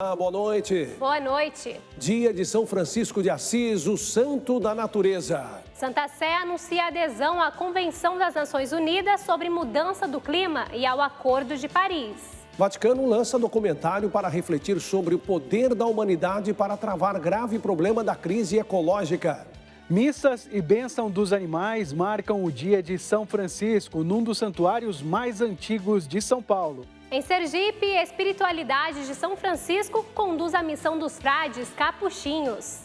Boa noite. Boa noite. Dia de São Francisco de Assis, o santo da natureza. Santa Sé anuncia adesão à Convenção das Nações Unidas sobre mudança do clima e ao Acordo de Paris. Vaticano lança documentário para refletir sobre o poder da humanidade para travar grave problema da crise ecológica. Missas e bênção dos animais marcam o dia de São Francisco, num dos santuários mais antigos de São Paulo. Em Sergipe, a espiritualidade de São Francisco conduz a missão dos frades capuchinhos.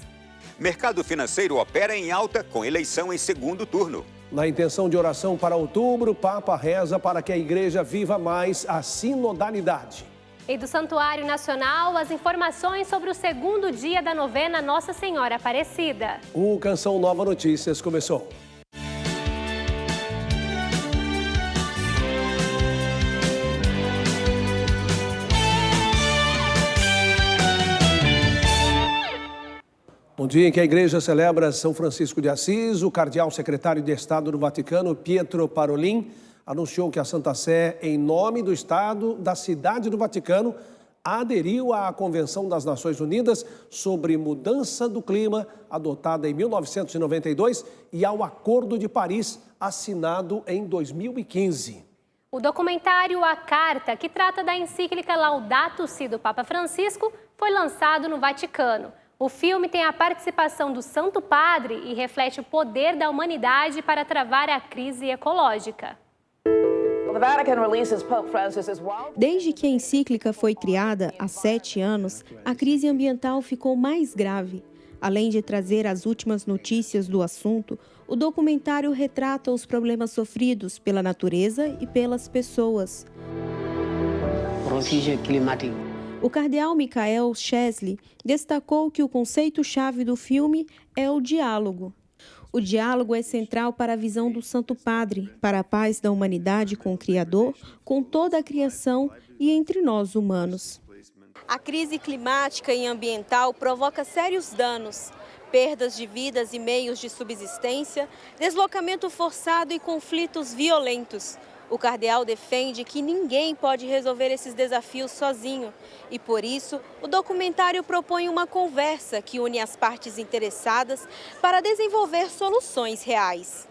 Mercado financeiro opera em alta com eleição em segundo turno. Na intenção de oração para outubro, o Papa reza para que a igreja viva mais a sinodalidade. E do Santuário Nacional, as informações sobre o segundo dia da novena Nossa Senhora Aparecida. O Canção Nova Notícias começou. Bom dia em que a igreja celebra São Francisco de Assis. O cardeal secretário de Estado do Vaticano, Pietro Parolin, anunciou que a Santa Sé, em nome do Estado da Cidade do Vaticano, aderiu à Convenção das Nações Unidas sobre mudança do clima, adotada em 1992, e ao Acordo de Paris, assinado em 2015. O documentário A Carta, que trata da encíclica Laudato Si do Papa Francisco, foi lançado no Vaticano. O filme tem a participação do Santo Padre e reflete o poder da humanidade para travar a crise ecológica. Desde que a encíclica foi criada, há 7 anos, a crise ambiental ficou mais grave. Além de trazer as últimas notícias do assunto, o documentário retrata os problemas sofridos pela natureza e pelas pessoas. O cardeal Michael Chesley destacou que o conceito-chave do filme é o diálogo. O diálogo é central para a visão do Santo Padre, para a paz da humanidade com o Criador, com toda a criação e entre nós humanos. A crise climática e ambiental provoca sérios danos, perdas de vidas e meios de subsistência, deslocamento forçado e conflitos violentos. O cardeal defende que ninguém pode resolver esses desafios sozinho e, por isso, o documentário propõe uma conversa que une as partes interessadas para desenvolver soluções reais.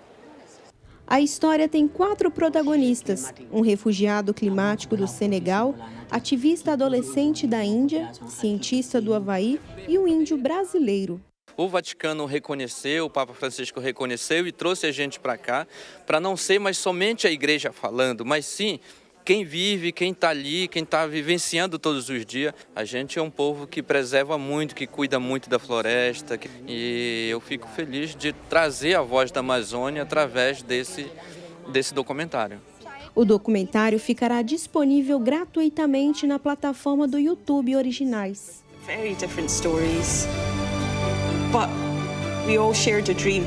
A história tem 4 protagonistas: um refugiado climático do Senegal, ativista adolescente da Índia, cientista do Havaí e um índio brasileiro. O Vaticano reconheceu, o Papa Francisco reconheceu e trouxe a gente para cá, para não ser mais somente a igreja falando, mas sim quem vive, quem está ali, quem está vivenciando todos os dias. A gente é um povo que preserva muito, que cuida muito da floresta, e eu fico feliz de trazer a voz da Amazônia através desse documentário. O documentário ficará disponível gratuitamente na plataforma do YouTube Originais. Very different stories. But we all shared a dream.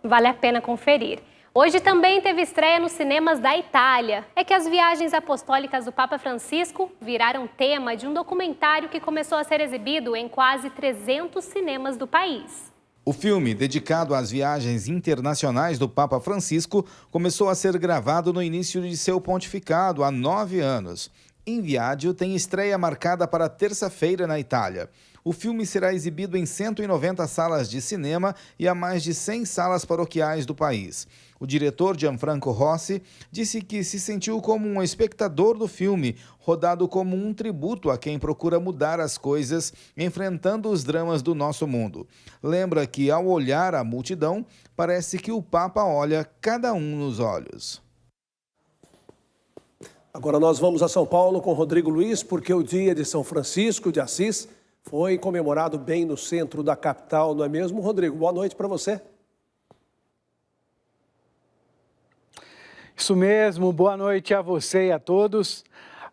Vale a pena conferir. Hoje também teve estreia nos cinemas da Itália. É que as viagens apostólicas do Papa Francisco viraram tema de um documentário que começou a ser exibido em quase 300 cinemas do país. O filme, dedicado às viagens internacionais do Papa Francisco, começou a ser gravado no início de seu pontificado, há 9 anos. Em Viaggio tem estreia marcada para terça-feira na Itália. O filme será exibido em 190 salas de cinema e a mais de 100 salas paroquiais do país. O diretor Gianfranco Rossi disse que se sentiu como um espectador do filme, rodado como um tributo a quem procura mudar as coisas, enfrentando os dramas do nosso mundo. Lembra que, ao olhar a multidão, parece que o Papa olha cada um nos olhos. Agora nós vamos a São Paulo com Rodrigo Luiz, porque o dia de São Francisco de Assis foi comemorado bem no centro da capital, não é mesmo, Rodrigo? Boa noite para você. Isso mesmo, boa noite a você e a todos.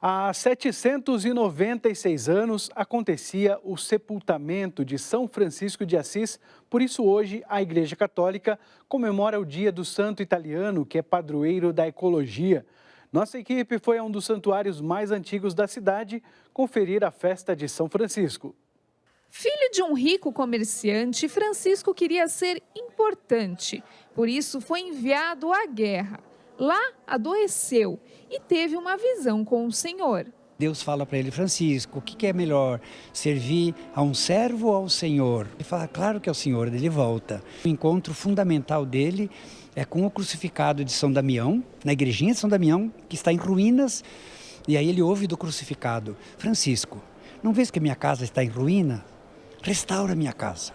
Há 796 anos acontecia o sepultamento de São Francisco de Assis, por isso hoje a Igreja Católica comemora o dia do santo italiano, que é padroeiro da ecologia. Nossa equipe foi a um dos santuários mais antigos da cidade conferir a festa de São Francisco. Filho de um rico comerciante, Francisco queria ser importante, por isso foi enviado à guerra. lá adoeceu e teve uma visão com o Senhor. Deus fala para ele: Francisco, o que é melhor, servir a um servo ou ao Senhor? Ele fala: claro que é o Senhor. Ele volta. O encontro fundamental dele é com o crucificado de São Damião, na igrejinha de São Damião, que está em ruínas. E aí ele ouve do crucificado: Francisco, não vês que minha casa está em ruína? Restaura minha casa.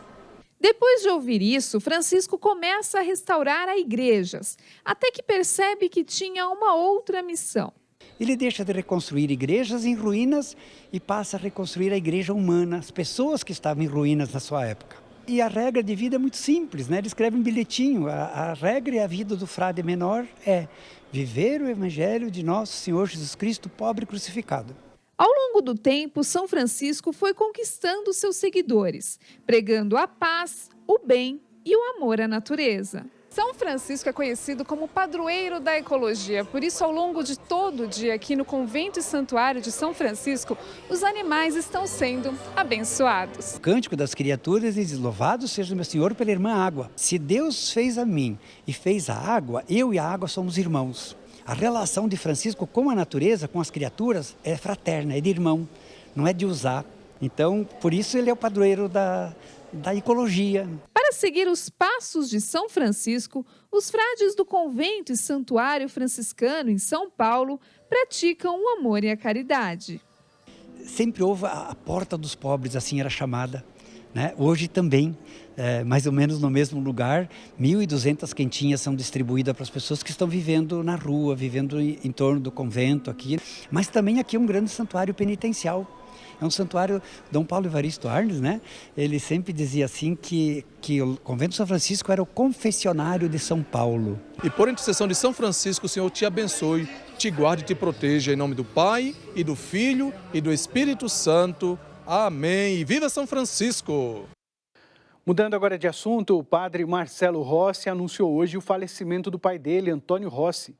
Depois de ouvir isso, Francisco começa a restaurar igrejas, até que percebe que tinha uma outra missão. Ele deixa de reconstruir igrejas em ruínas e passa a reconstruir a igreja humana, as pessoas que estavam em ruínas na sua época. E a regra de vida é muito simples, né? Ele escreve um bilhetinho: a regra e a vida do frade menor é viver o evangelho de nosso Senhor Jesus Cristo, pobre e crucificado. Ao longo do tempo, São Francisco foi conquistando seus seguidores, pregando a paz, o bem e o amor à natureza. São Francisco é conhecido como padroeiro da ecologia, por isso ao longo de todo o dia aqui no Convento e Santuário de São Francisco, os animais estão sendo abençoados. O cântico das criaturas diz: louvado seja o meu Senhor pela irmã água. Se Deus fez a mim e fez a água, eu e a água somos irmãos. A relação de Francisco com a natureza, com as criaturas, é fraterna, é de irmão, não é de usar. Então, por isso ele é o padroeiro da ecologia. Para seguir os passos de São Francisco, os frades do Convento e Santuário Franciscano em São Paulo praticam o amor e a caridade. Sempre houve a porta dos pobres, assim era chamada, né? Hoje também, mais ou menos no mesmo lugar, 1.200 quentinhas são distribuídas para as pessoas que estão vivendo na rua, vivendo em torno do convento aqui. Mas também aqui é um grande santuário penitencial. É um santuário, Dom Paulo Evaristo Arnes, né? Ele sempre dizia assim que o Convento de São Francisco era o confessionário de São Paulo. E por intercessão de São Francisco, o Senhor te abençoe, te guarde e te proteja, em nome do Pai, e do Filho, e do Espírito Santo. Amém. E viva São Francisco! Mudando agora de assunto, o padre Marcelo Rossi anunciou hoje o falecimento do pai dele, Antônio Rossi.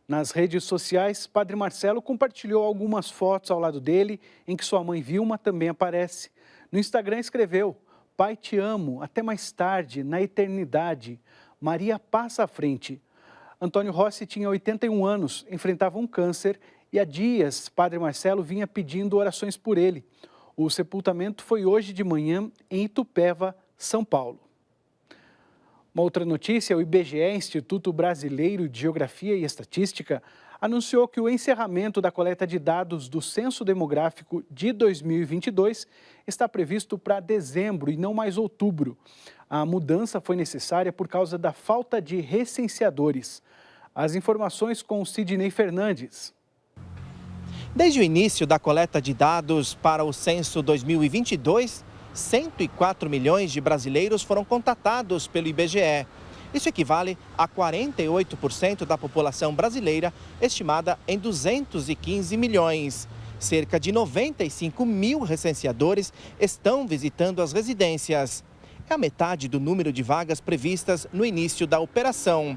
Nas redes sociais, Padre Marcelo compartilhou algumas fotos ao lado dele, em que sua mãe Vilma também aparece. No Instagram escreveu: Pai, te amo, até mais tarde, na eternidade. Maria passa à frente. Antônio Rossi tinha 81 anos, enfrentava um câncer e há dias Padre Marcelo vinha pedindo orações por ele. O sepultamento foi hoje de manhã em Itupeva, São Paulo. Uma outra notícia: o IBGE, Instituto Brasileiro de Geografia e Estatística, anunciou que o encerramento da coleta de dados do Censo Demográfico de 2022 está previsto para dezembro e não mais outubro. A mudança foi necessária por causa da falta de recenseadores. As informações com o Sidney Fernandes. Desde o início da coleta de dados para o Censo 2022, 104 milhões de brasileiros foram contatados pelo IBGE. Isso equivale a 48% da população brasileira, estimada em 215 milhões. Cerca de 95 mil recenseadores estão visitando as residências. É a metade do número de vagas previstas no início da operação.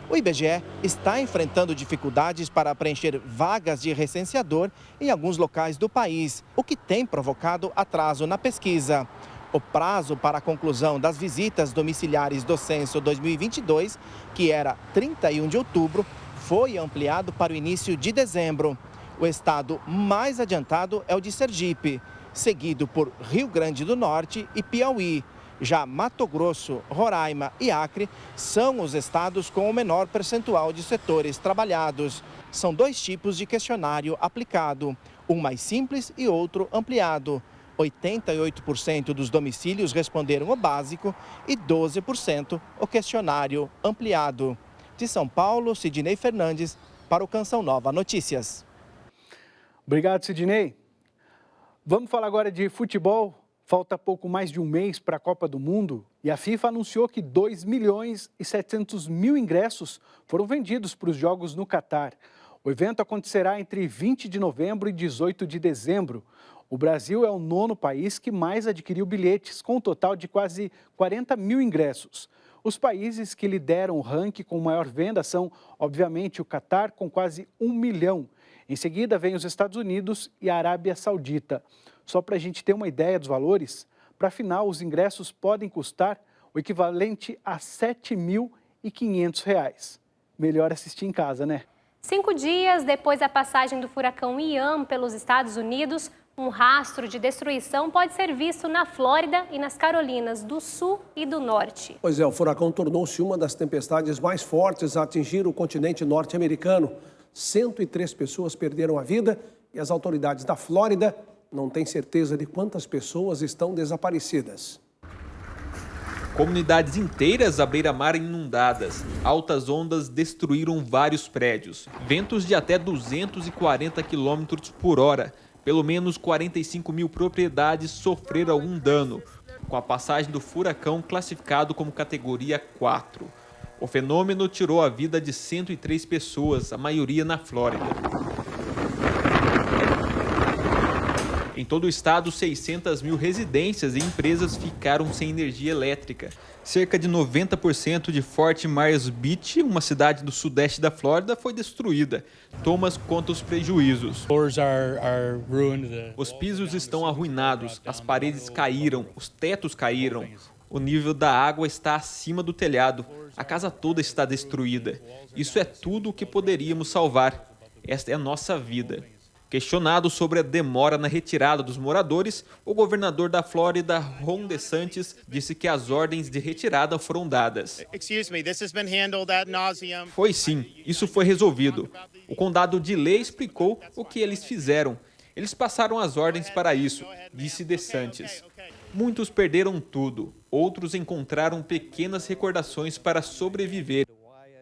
O IBGE está enfrentando dificuldades para preencher vagas de recenseador em alguns locais do país, o que tem provocado atraso na pesquisa. O prazo para a conclusão das visitas domiciliares do Censo 2022, que era 31 de outubro, foi ampliado para o início de dezembro. O estado mais adiantado é o de Sergipe, seguido por Rio Grande do Norte e Piauí. Já Mato Grosso, Roraima e Acre são os estados com o menor percentual de setores trabalhados. São dois tipos de questionário aplicado, um mais simples e outro ampliado. 88% dos domicílios responderam o básico e 12% o questionário ampliado. De São Paulo, Sidney Fernandes, para o Canção Nova Notícias. Obrigado, Sidney. Vamos falar agora de futebol. Falta pouco mais de um mês para a Copa do Mundo e a FIFA anunciou que 2.700.000 ingressos foram vendidos para os jogos no Catar. O evento acontecerá entre 20 de novembro e 18 de dezembro. O Brasil é o 9º país que mais adquiriu bilhetes, com um total de quase 40 mil ingressos. Os países que lideram o ranking com maior venda são, obviamente, o Catar, com quase 1 milhão. Em seguida, vem os Estados Unidos e a Arábia Saudita. Só para a gente ter uma ideia dos valores, para a final, os ingressos podem custar o equivalente a R$ 7.500. melhor assistir em casa, né? 5 dias depois da passagem do furacão Ian pelos Estados Unidos, um rastro de destruição pode ser visto na Flórida e nas Carolinas do Sul e do Norte. Pois é, o furacão tornou-se uma das tempestades mais fortes a atingir o continente norte-americano. 103 pessoas perderam a vida e as autoridades da Flórida não têm certeza de quantas pessoas estão desaparecidas. Comunidades inteiras à beira-mar inundadas. Altas ondas destruíram vários prédios. Ventos de até 240 km por hora. Pelo menos 45 mil propriedades sofreram algum dano, com a passagem do furacão classificado como categoria 4. O fenômeno tirou a vida de 103 pessoas, a maioria na Flórida. Em todo o estado, 600 mil residências e empresas ficaram sem energia elétrica. Cerca de 90% de Fort Myers Beach, uma cidade do sudeste da Flórida, foi destruída. Thomas conta os prejuízos. Os pisos estão arruinados, as paredes caíram, os tetos caíram. O nível da água está acima do telhado. A casa toda está destruída. Isso é tudo o que poderíamos salvar. Esta é a nossa vida. Questionado sobre a demora na retirada dos moradores, o governador da Flórida, Ron DeSantis, disse que as ordens de retirada foram dadas. Foi sim, isso foi resolvido. O condado de Lee explicou o que eles fizeram. Eles passaram as ordens para isso, disse DeSantis. Muitos perderam tudo, outros encontraram pequenas recordações para sobreviver.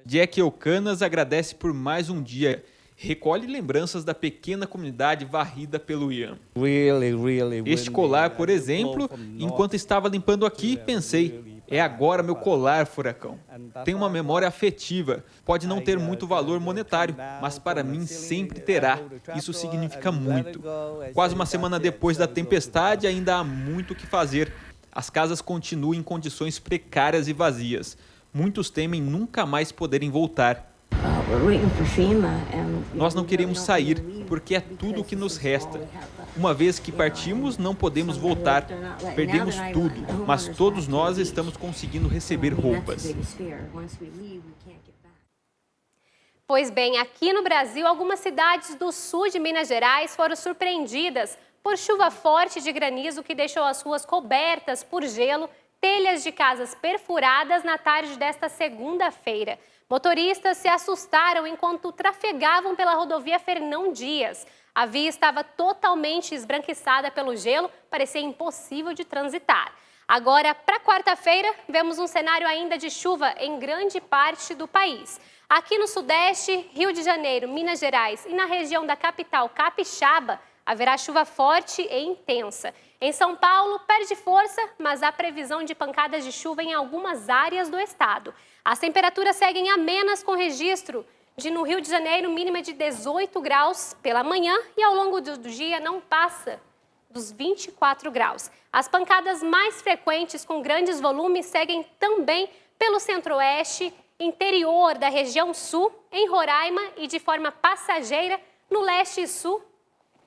Jack Ocanas agradece por mais um dia. Recolhe lembranças da pequena comunidade varrida pelo Ian. Este colar, por exemplo, enquanto estava limpando aqui, pensei, é agora meu colar, furacão. Tem uma memória afetiva, pode não ter muito valor monetário, mas para mim sempre terá. Isso significa muito. Quase uma semana depois da tempestade, ainda há muito o que fazer. As casas continuam em condições precárias e vazias. Muitos temem nunca mais poderem voltar. Nós não queremos sair, porque é tudo o que nos resta. Uma vez que partimos, não podemos voltar. Perdemos tudo, mas todos nós estamos conseguindo receber roupas. Pois bem, aqui no Brasil, algumas cidades do sul de Minas Gerais foram surpreendidas por chuva forte de granizo que deixou as ruas cobertas por gelo, telhas de casas perfuradas na tarde desta segunda-feira. Motoristas se assustaram enquanto trafegavam pela rodovia Fernão Dias. A via estava totalmente esbranquiçada pelo gelo, parecia impossível de transitar. Agora, para quarta-feira, vemos um cenário ainda de chuva em grande parte do país. Aqui no Sudeste, Rio de Janeiro, Minas Gerais e na região da capital Capixaba, haverá chuva forte e intensa. Em São Paulo, perde força, mas há previsão de pancadas de chuva em algumas áreas do estado. As temperaturas seguem amenas com registro no Rio de Janeiro, mínima de 18 graus pela manhã e ao longo do dia não passa dos 24 graus. As pancadas mais frequentes com grandes volumes seguem também pelo centro-oeste, interior da região sul, em Roraima e de forma passageira no leste e sul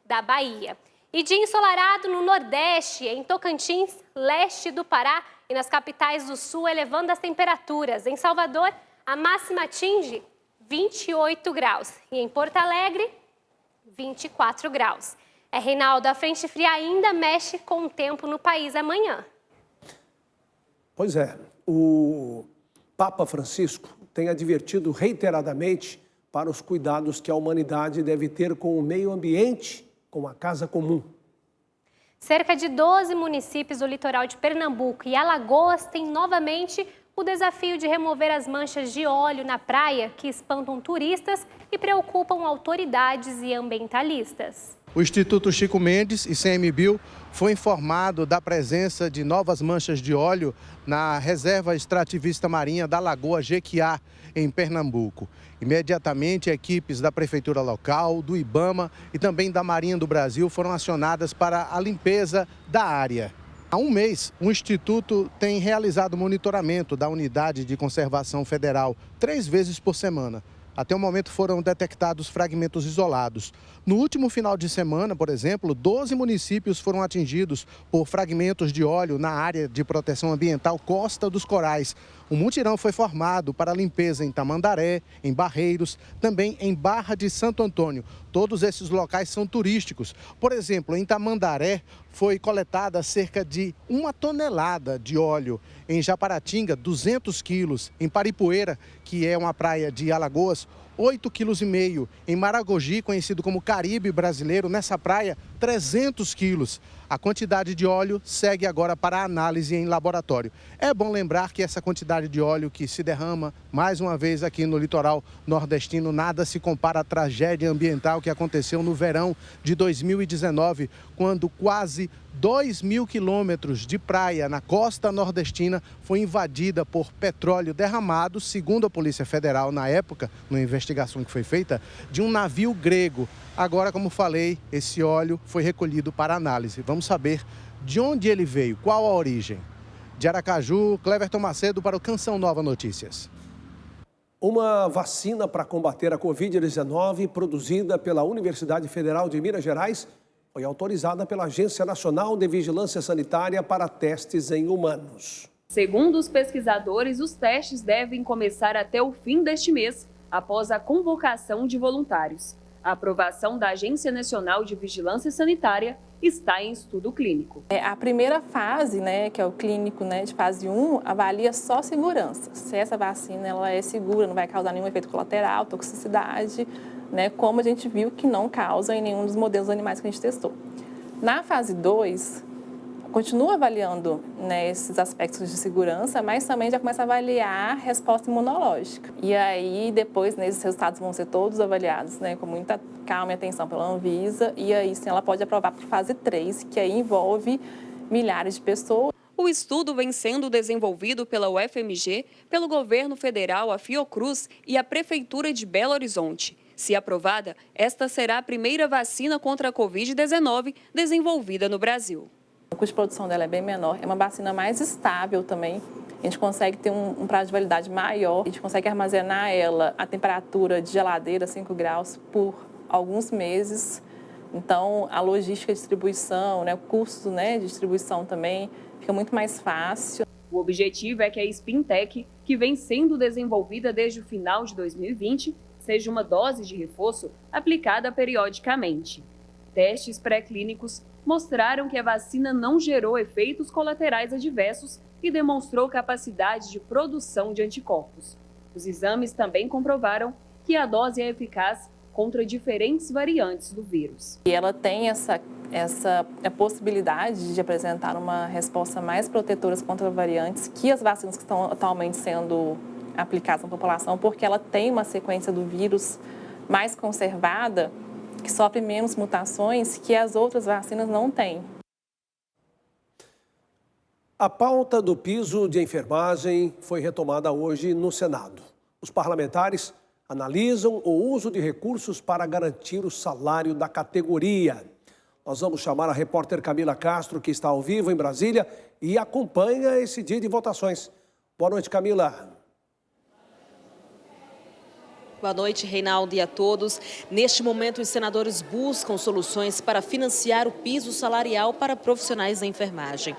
da Bahia. E dia ensolarado no Nordeste, em Tocantins, leste do Pará e nas capitais do Sul, elevando as temperaturas. Em Salvador, a máxima atinge 28 graus e em Porto Alegre, 24 graus. Reinaldo, a frente fria ainda mexe com o tempo no país amanhã. Pois é, o Papa Francisco tem advertido reiteradamente para os cuidados que a humanidade deve ter com o meio ambiente, com a casa comum. Cerca de 12 municípios do litoral de Pernambuco e Alagoas têm novamente o desafio de remover as manchas de óleo na praia que espantam turistas e preocupam autoridades e ambientalistas. O Instituto Chico Mendes e CMBio foi informado da presença de novas manchas de óleo na reserva extrativista marinha da Lagoa Jequiá, em Pernambuco. Imediatamente, equipes da prefeitura local, do IBAMA e também da Marinha do Brasil foram acionadas para a limpeza da área. Há um mês, o Instituto tem realizado monitoramento da Unidade de Conservação Federal 3 vezes por semana. Até o momento foram detectados fragmentos isolados. No último final de semana, por exemplo, 12 municípios foram atingidos por fragmentos de óleo na área de proteção ambiental Costa dos Corais, Um mutirão foi formado para a limpeza em Tamandaré, em Barreiros, também em Barra de Santo Antônio. Todos esses locais são turísticos. Por exemplo, em Tamandaré foi coletada cerca de 1 tonelada de óleo. Em Japaratinga, 200 quilos. Em Paripoeira, que é uma praia de Alagoas, 8,5 quilos. Em Maragogi, conhecido como Caribe brasileiro, nessa praia, 300 quilos. A quantidade de óleo segue agora para análise em laboratório. É bom lembrar que essa quantidade de óleo que se derrama, mais uma vez aqui no litoral nordestino, nada se compara à tragédia ambiental que aconteceu no verão de 2019, quando quase 2.000 quilômetros de praia na costa nordestina foi invadida por petróleo derramado, segundo a Polícia Federal na época, numa investigação que foi feita, de um navio grego. Agora, como falei, esse óleo foi recolhido para análise. Vamos saber de onde ele veio, qual a origem. De Aracaju, Cleverton Macedo para o Canção Nova Notícias. Uma vacina para combater a Covid-19 produzida pela Universidade Federal de Minas Gerais foi autorizada pela Agência Nacional de Vigilância Sanitária para testes em humanos. Segundo os pesquisadores, os testes devem começar até o fim deste mês, após a convocação de voluntários. A aprovação da Agência Nacional de Vigilância Sanitária está em estudo clínico. A primeira fase, que é o clínico, de fase 1, avalia só segurança. Se essa vacina ela é segura, não vai causar nenhum efeito colateral, toxicidade, como a gente viu que não causa em nenhum dos modelos animais que a gente testou. Na fase 2, continua avaliando esses aspectos de segurança, mas também já começa a avaliar a resposta imunológica. E aí, depois, esses resultados vão ser todos avaliados com muita calma e atenção pela Anvisa, e aí sim ela pode aprovar para a fase 3, que aí envolve milhares de pessoas. O estudo vem sendo desenvolvido pela UFMG, pelo governo federal, a Fiocruz e a Prefeitura de Belo Horizonte. Se aprovada, esta será a primeira vacina contra a Covid-19 desenvolvida no Brasil. O custo de produção dela é bem menor, é uma vacina mais estável também. A gente consegue ter um prazo de validade maior, a gente consegue armazenar ela a temperatura de geladeira, 5 graus, por alguns meses. Então, a logística de distribuição, o custo de distribuição também fica muito mais fácil. O objetivo é que a Spintec, que vem sendo desenvolvida desde o final de 2020, seja uma dose de reforço aplicada periodicamente. Testes pré-clínicos mostraram que a vacina não gerou efeitos colaterais adversos e demonstrou capacidade de produção de anticorpos. Os exames também comprovaram que a dose é eficaz contra diferentes variantes do vírus. E ela tem essa possibilidade de apresentar uma resposta mais protetora contra variantes que as vacinas que estão atualmente sendo aplicadas na população, porque ela tem uma sequência do vírus mais conservada, que sofre menos mutações que as outras vacinas não têm. A pauta do piso de enfermagem foi retomada hoje no Senado. Os parlamentares analisam o uso de recursos para garantir o salário da categoria. Nós vamos chamar a repórter Camila Castro, que está ao vivo em Brasília e acompanha esse dia de votações. Boa noite, Camila. Boa noite, Reinaldo, e a todos. Neste momento, os senadores buscam soluções para financiar o piso salarial para profissionais da enfermagem.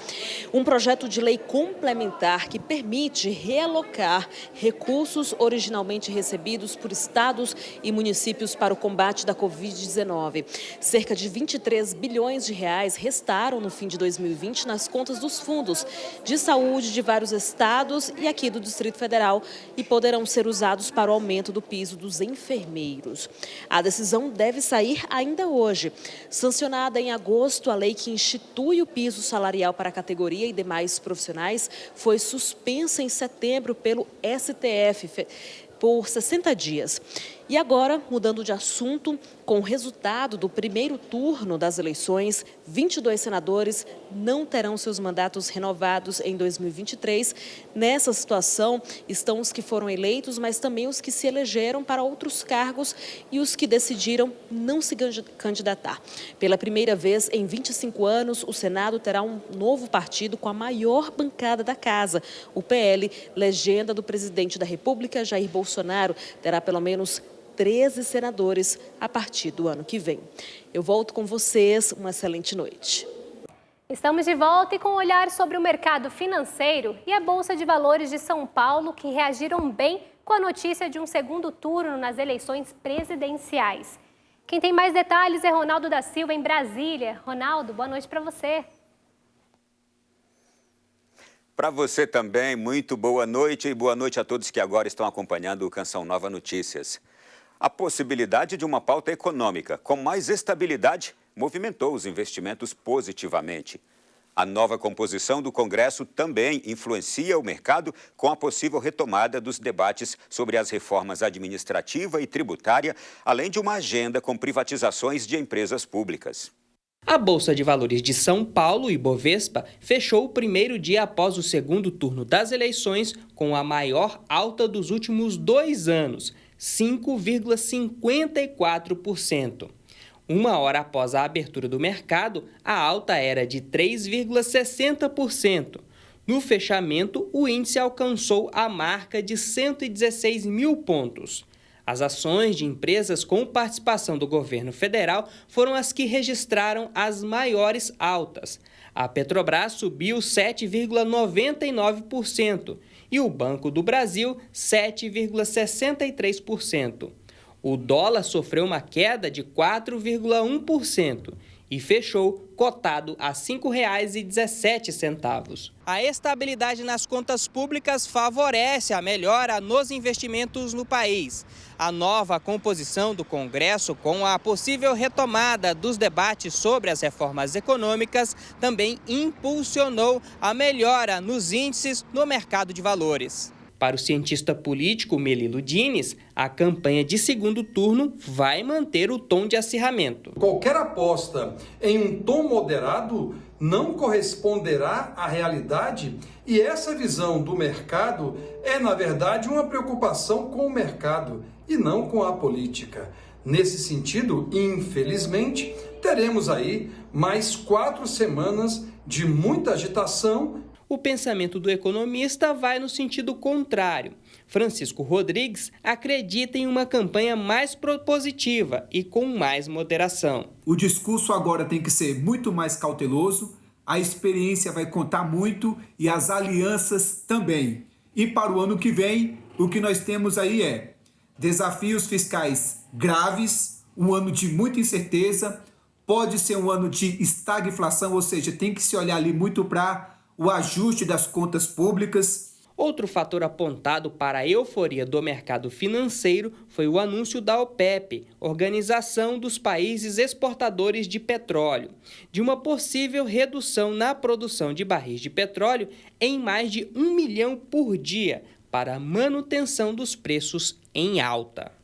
Um projeto de lei complementar que permite realocar recursos originalmente recebidos por estados e municípios para o combate da Covid-19. Cerca de 23 bilhões de reais restaram no fim de 2020 nas contas dos fundos de saúde de vários estados e aqui do Distrito Federal e poderão ser usados para o aumento do piso dos enfermeiros. A decisão deve sair ainda hoje. Sancionada em agosto, a lei que institui o piso salarial para a categoria e demais profissionais foi suspensa em setembro pelo STF por 60 dias. E agora, mudando de assunto, com o resultado do primeiro turno das eleições, 22 senadores não terão seus mandatos renovados em 2023. Nessa situação estão os que foram eleitos, mas também os que se elegeram para outros cargos e os que decidiram não se candidatar. Pela primeira vez em 25 anos, o Senado terá um novo partido com a maior bancada da casa. O PL, legenda do presidente da República, Jair Bolsonaro, terá pelo menos 13 senadores a partir do ano que vem. Eu volto com vocês. Uma excelente noite. Estamos de volta e com um olhar sobre o mercado financeiro e a Bolsa de Valores de São Paulo, que reagiram bem com a notícia de um segundo turno nas eleições presidenciais. Quem tem mais detalhes é Ronaldo da Silva, em Brasília. Ronaldo, boa noite para você. Para você também, muito boa noite e boa noite a todos que agora estão acompanhando o Canção Nova Notícias. A possibilidade de uma pauta econômica com mais estabilidade movimentou os investimentos positivamente. A nova composição do Congresso também influencia o mercado com a possível retomada dos debates sobre as reformas administrativa e tributária, além de uma agenda com privatizações de empresas públicas. A Bolsa de Valores de São Paulo, Ibovespa, fechou o primeiro dia após o segundo turno das eleições com a maior alta dos últimos 2 anos, 5,54%. Uma hora após a abertura do mercado, a alta era de 3,60%. No fechamento, o índice alcançou a marca de 116 mil pontos. As ações de empresas com participação do governo federal foram as que registraram as maiores altas. A Petrobras subiu 7,99% e o Banco do Brasil 7,63%. O dólar sofreu uma queda de 4,1% e fechou cotado a R$ 5,17. A estabilidade nas contas públicas favorece a melhora nos investimentos no país. A nova composição do Congresso, com a possível retomada dos debates sobre as reformas econômicas, também impulsionou a melhora nos índices no mercado de valores. Para o cientista político Melilo Diniz, a campanha de segundo turno vai manter o tom de acirramento. Qualquer aposta em um tom moderado não corresponderá à realidade e essa visão do mercado é, na verdade, uma preocupação com o mercado e não com a política. Nesse sentido, infelizmente, teremos aí mais 4 semanas de muita agitação. O pensamento do economista vai no sentido contrário. Francisco Rodrigues acredita em uma campanha mais propositiva e com mais moderação. O discurso agora tem que ser muito mais cauteloso, a experiência vai contar muito e as alianças também. E para o ano que vem, o que nós temos aí é desafios fiscais graves, um ano de muita incerteza, pode ser um ano de estagflação, ou seja, tem que se olhar ali muito para o ajuste das contas públicas. Outro fator apontado para a euforia do mercado financeiro foi o anúncio da OPEP, Organização dos Países Exportadores de Petróleo, de uma possível redução na produção de barris de petróleo em mais de 1 milhão por dia, para a manutenção dos preços em alta.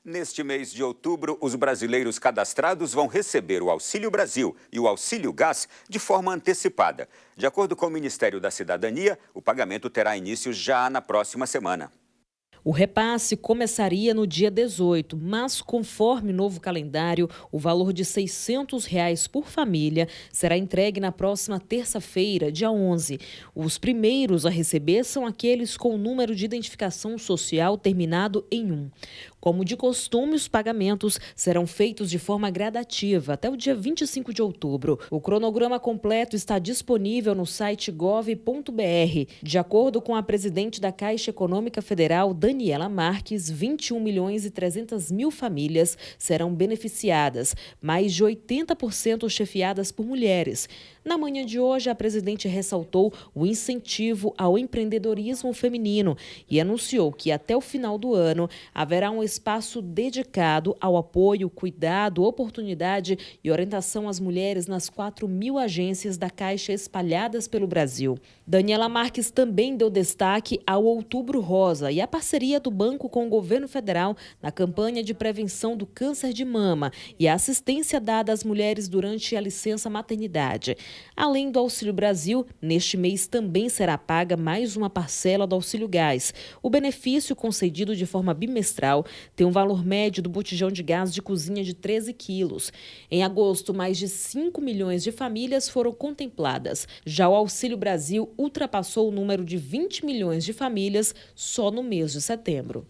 Neste mês de outubro, os brasileiros cadastrados vão receber o Auxílio Brasil e o Auxílio Gás de forma antecipada. De acordo com o Ministério da Cidadania, o pagamento terá início já na próxima semana. O repasse começaria no dia 18, mas conforme novo calendário, o valor de R$ 600 por família será entregue na próxima terça-feira, dia 11. Os primeiros a receber são aqueles com o número de identificação social terminado em 1. Como de costume, os pagamentos serão feitos de forma gradativa até o dia 25 de outubro. O cronograma completo está disponível no site gov.br. De acordo com a presidente da Caixa Econômica Federal, Daniela Marques, 21.300.000 famílias serão beneficiadas, mais de 80% chefiadas por mulheres. Na manhã de hoje, a presidente ressaltou o incentivo ao empreendedorismo feminino e anunciou que até o final do ano haverá um espaço dedicado ao apoio, cuidado, oportunidade e orientação às mulheres nas 4.000 agências da Caixa espalhadas pelo Brasil. Daniela Marques também deu destaque ao Outubro Rosa e à parceria do banco com o governo federal na campanha de prevenção do câncer de mama e a assistência dada às mulheres durante a licença maternidade. Além do Auxílio Brasil, neste mês também será paga mais uma parcela do Auxílio Gás. O benefício, concedido de forma bimestral, tem um valor médio do botijão de gás de cozinha de 13 quilos. Em agosto, mais de 5 milhões de famílias foram contempladas. Já o Auxílio Brasil ultrapassou o número de 20 milhões de famílias só no mês de setembro.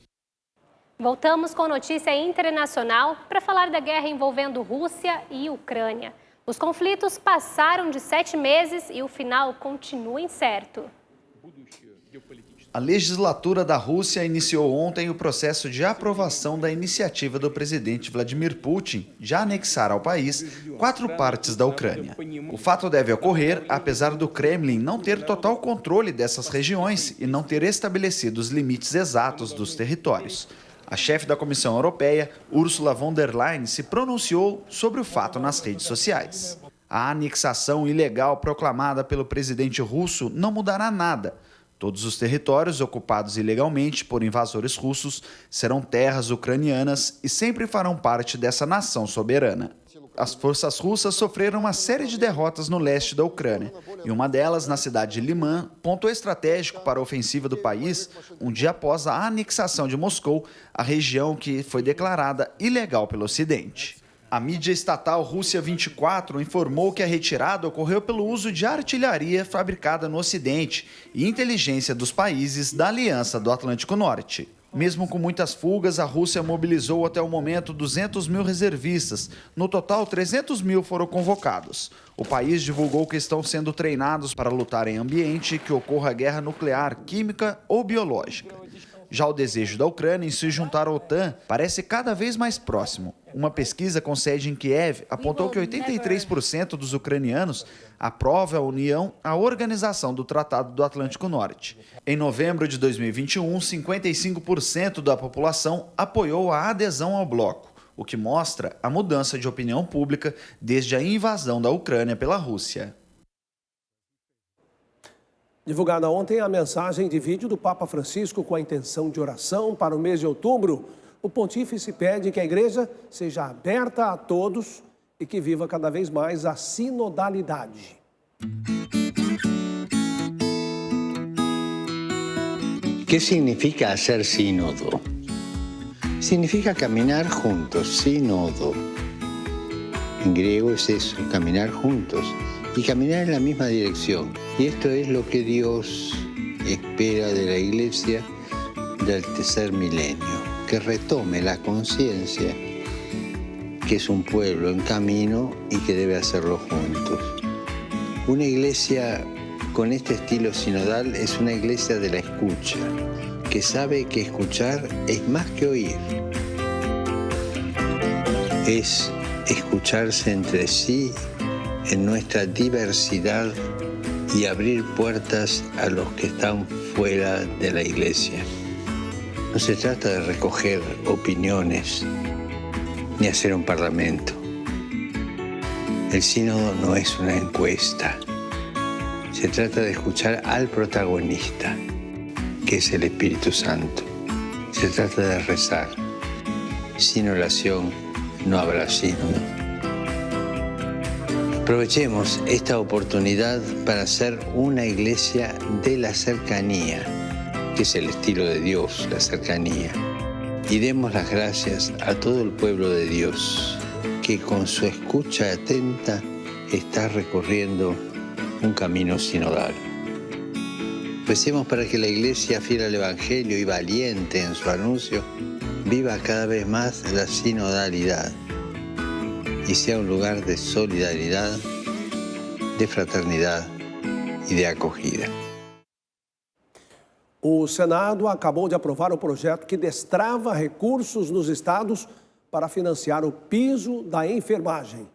Voltamos com notícia internacional para falar da guerra envolvendo Rússia e Ucrânia. Os conflitos passaram de 7 meses e o final continua incerto. A legislatura da Rússia iniciou ontem o processo de aprovação da iniciativa do presidente Vladimir Putin de anexar ao país 4 partes da Ucrânia. O fato deve ocorrer apesar do Kremlin não ter total controle dessas regiões e não ter estabelecido os limites exatos dos territórios. A chefe da Comissão Europeia, Ursula von der Leyen, se pronunciou sobre o fato nas redes sociais. A anexação ilegal proclamada pelo presidente russo não mudará nada. Todos os territórios ocupados ilegalmente por invasores russos serão terras ucranianas e sempre farão parte dessa nação soberana. As forças russas sofreram uma série de derrotas no leste da Ucrânia, e uma delas na cidade de Liman, ponto estratégico para a ofensiva do país, um dia após a anexação de Moscou, a região que foi declarada ilegal pelo Ocidente. A mídia estatal Rússia 24 informou que a retirada ocorreu pelo uso de artilharia fabricada no Ocidente e inteligência dos países da Aliança do Atlântico Norte. Mesmo com muitas fugas, a Rússia mobilizou até o momento 200 mil reservistas. No total, 300 mil foram convocados. O país divulgou que estão sendo treinados para lutar em ambiente que ocorra guerra nuclear, química ou biológica. Já o desejo da Ucrânia em se juntar à OTAN parece cada vez mais próximo. Uma pesquisa com sede em Kiev apontou que 83% dos ucranianos aprovam a União à Organização do Tratado do Atlântico Norte. Em novembro de 2021, 55% da população apoiou a adesão ao bloco, o que mostra a mudança de opinião pública desde a invasão da Ucrânia pela Rússia. Divulgada ontem a mensagem de vídeo do Papa Francisco com a intenção de oração para o mês de outubro, o pontífice pede que a igreja seja aberta a todos e que viva cada vez mais a sinodalidade. ¿Qué significa hacer sínodo? Significa caminar juntos, sínodo. En griego es eso, caminar juntos. Y caminar en la misma dirección. Y esto es lo que Dios espera de la Iglesia del tercer milenio, que retome la conciencia que es un pueblo en camino y que debe hacerlo juntos. Una iglesia con este estilo sinodal es una iglesia de la escucha, que sabe que escuchar es más que oír. Es escucharse entre sí en nuestra diversidad y abrir puertas a los que están fuera de la iglesia. No se trata de recoger opiniones ni hacer un parlamento. El sínodo no es una encuesta. Se trata de escuchar al protagonista, que es el Espíritu Santo. Se trata de rezar. Sin oración no habrá sínodo. Aprovechemos esta oportunidad para ser una iglesia de la cercanía, que es el estilo de Dios, la cercanía. Y demos las gracias a todo el pueblo de Dios, que con su escucha atenta está recorriendo un camino sinodal. Recemos para que la iglesia, fiel al Evangelio y valiente en su anuncio, viva cada vez más la sinodalidad y sea un lugar de solidaridad, de fraternidad y de acogida. O Senado acabou de aprovar o projeto que destrava recursos nos estados para financiar o piso da enfermagem.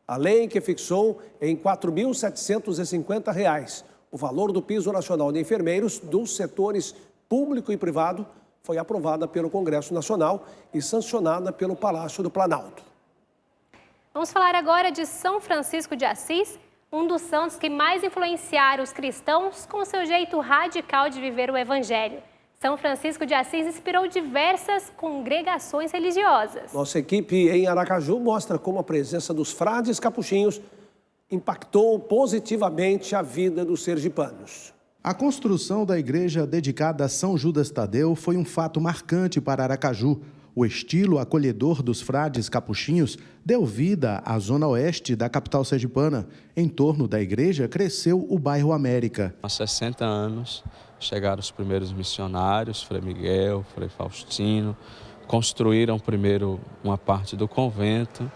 A lei que fixou em R$ 4.750 o valor do piso nacional de enfermeiros dos setores público e privado foi aprovada pelo Congresso Nacional e sancionada pelo Palácio do Planalto. Vamos falar agora de São Francisco de Assis, um dos santos que mais influenciaram os cristãos com seu jeito radical de viver o Evangelho. São Francisco de Assis inspirou diversas congregações religiosas. Nossa equipe em Aracaju mostra como a presença dos frades capuchinhos impactou positivamente a vida dos sergipanos. A construção da igreja dedicada a São Judas Tadeu foi um fato marcante para Aracaju. O estilo acolhedor dos frades capuchinhos deu vida à zona oeste da capital sergipana. Em torno da igreja cresceu o bairro América. Há 60 anos chegaram os primeiros missionários, Frei Miguel, Frei Faustino, construíram primeiro uma parte do convento,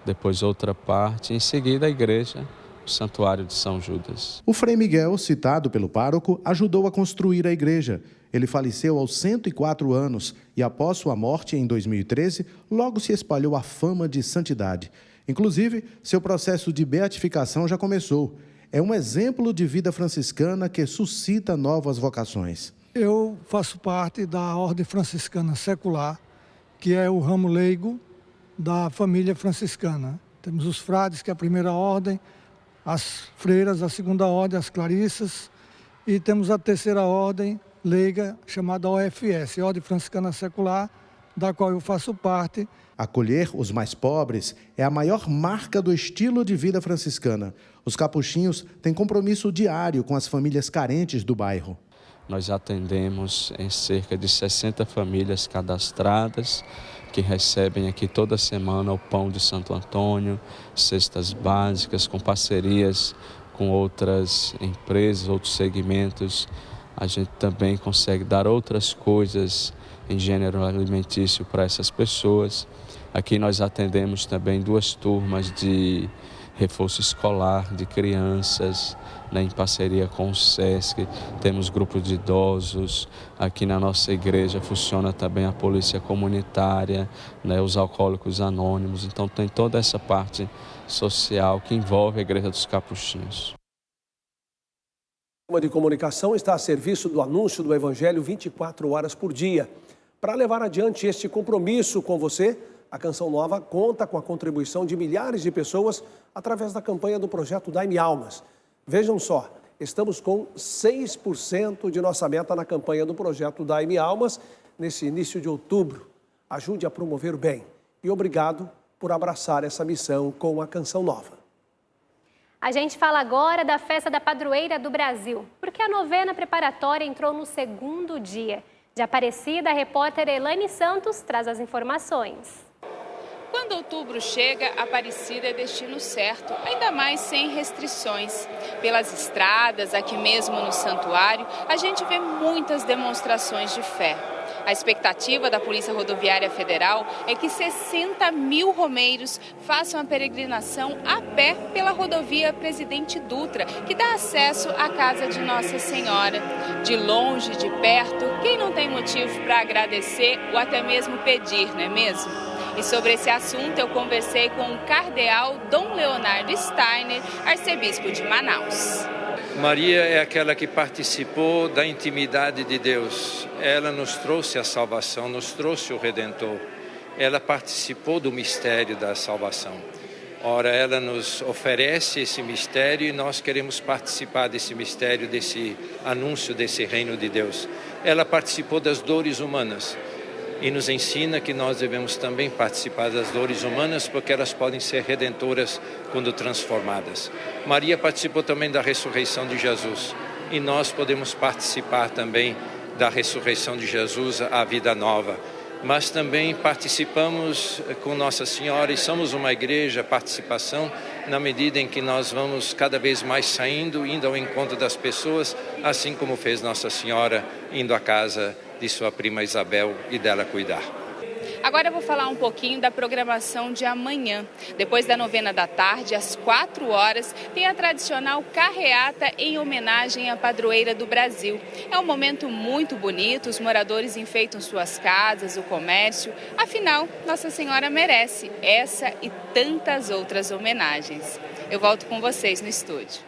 depois outra parte, em seguida a igreja, o Santuário de São Judas. O Frei Miguel, citado pelo pároco, ajudou a construir a igreja. Ele faleceu aos 104 anos e, após sua morte em 2013, logo se espalhou a fama de santidade. Inclusive, seu processo de beatificação já começou. É um exemplo de vida franciscana que suscita novas vocações. Eu faço parte da Ordem Franciscana Secular, que é o ramo leigo da família franciscana. Temos os frades, que é a primeira ordem, as freiras, a segunda ordem, as clarissas, e temos a terceira ordem leiga, chamada OFS, Ordem Franciscana Secular, da qual eu faço parte. Acolher os mais pobres é a maior marca do estilo de vida franciscana. Os capuchinhos têm compromisso diário com as famílias carentes do bairro. Nós atendemos em cerca de 60 famílias cadastradas, que recebem aqui toda semana o pão de Santo Antônio, cestas básicas, com parcerias com outras empresas, outros segmentos. A gente também consegue dar outras coisas em gênero alimentício para essas pessoas. Aqui nós atendemos também 2 turmas de reforço escolar de crianças, né, em parceria com o SESC. Temos grupos de idosos. Aqui na nossa igreja funciona também a polícia comunitária, né, os alcoólicos anônimos. Então tem toda essa parte social que envolve a Igreja dos Capuchinhos. O sistema de comunicação está a serviço do anúncio do Evangelho 24 horas por dia. Para levar adiante este compromisso com você, a Canção Nova conta com a contribuição de milhares de pessoas através da campanha do projeto Dai-me Almas. Vejam só, estamos com 6% de nossa meta na campanha do projeto Dai-me Almas nesse início de outubro. Ajude a promover o bem. E obrigado por abraçar essa missão com a Canção Nova. A gente fala agora da Festa da Padroeira do Brasil, porque a novena preparatória entrou no 2º dia. De Aparecida, a repórter Elaine Santos traz as informações. Quando outubro chega, Aparecida é destino certo, ainda mais sem restrições. Pelas estradas, aqui mesmo no santuário, a gente vê muitas demonstrações de fé. A expectativa da Polícia Rodoviária Federal é que 60 mil romeiros façam a peregrinação a pé pela rodovia Presidente Dutra, que dá acesso à casa de Nossa Senhora. De longe, de perto, quem não tem motivo para agradecer ou até mesmo pedir, não é mesmo? E sobre esse assunto eu conversei com o cardeal Dom Leonardo Steiner, arcebispo de Manaus. Maria é aquela que participou da intimidade de Deus. Ela nos trouxe a salvação, nos trouxe o Redentor. Ela participou do mistério da salvação. Ora, ela nos oferece esse mistério e nós queremos participar desse mistério, desse anúncio desse reino de Deus. Ela participou das dores humanas e nos ensina que nós devemos também participar das dores humanas, porque elas podem ser redentoras quando transformadas. Maria participou também da ressurreição de Jesus e nós podemos participar também da ressurreição de Jesus, a vida nova. Mas também participamos com Nossa Senhora e somos uma igreja, participação, na medida em que nós vamos cada vez mais saindo, indo ao encontro das pessoas, assim como fez Nossa Senhora, indo à casa de sua prima Isabel e dela cuidar. Agora eu vou falar um pouquinho da programação de amanhã. Depois da novena da tarde, às 4 horas, tem a tradicional carreata em homenagem à padroeira do Brasil. É um momento muito bonito, os moradores enfeitam suas casas, o comércio. Afinal, Nossa Senhora merece essa e tantas outras homenagens. Eu volto com vocês no estúdio.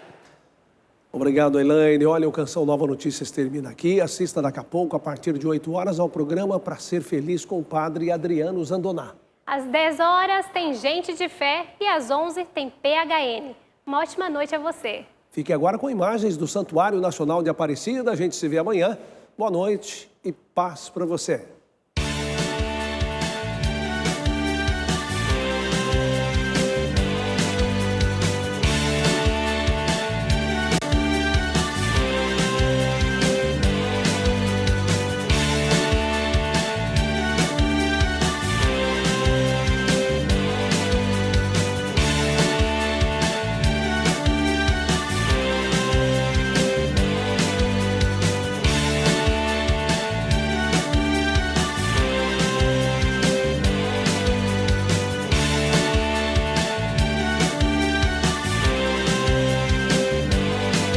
Obrigado, Elaine. Olha, o Canção Nova Notícias termina aqui. Assista daqui a pouco, a partir de 8 horas, ao programa Pra Ser Feliz com o Padre Adriano Zandoná. Às 10 horas tem Gente de Fé e às 11 tem PHN. Uma ótima noite a você. Fique agora com imagens do Santuário Nacional de Aparecida. A gente se vê amanhã. Boa noite e paz para você.